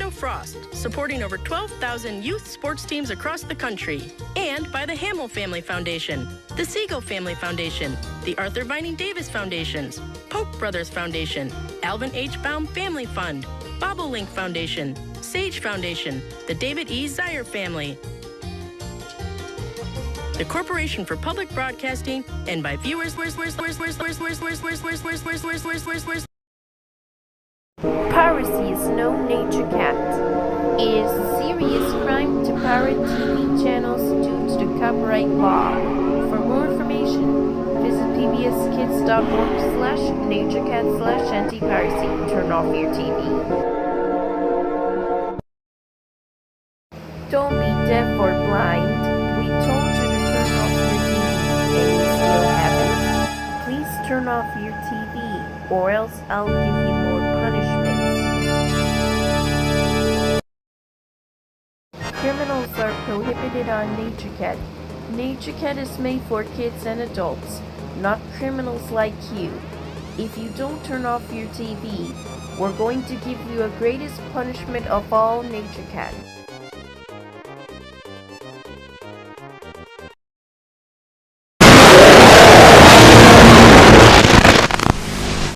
Orlando Frost, supporting over 12,000 youth sports teams across the country. And by the Hamill Family Foundation, the Siegel Family Foundation, the Arthur Vining Davis Foundations, Polk Brothers Foundation, Alvin H. Baum Family Fund, Bobolink Foundation, Sage Foundation, the David E. Zier Family, the Corporation for Public Broadcasting, and by viewers. Piracy is no nature cat. It is a serious crime to pirate TV channels due to the copyright law. For more information, visit pbskids.org/naturecat/Anti Piracy. Turn off your TV. Don't be deaf or blind. We told you to turn off your TV and you still haven't. Please turn off your TV or else I'll give you more punishments. Criminals are prohibited on NatureCat. NatureCat is made for kids and adults, not criminals like you. If you don't turn off your TV, we're going to give you a greatest punishment of all, NatureCat.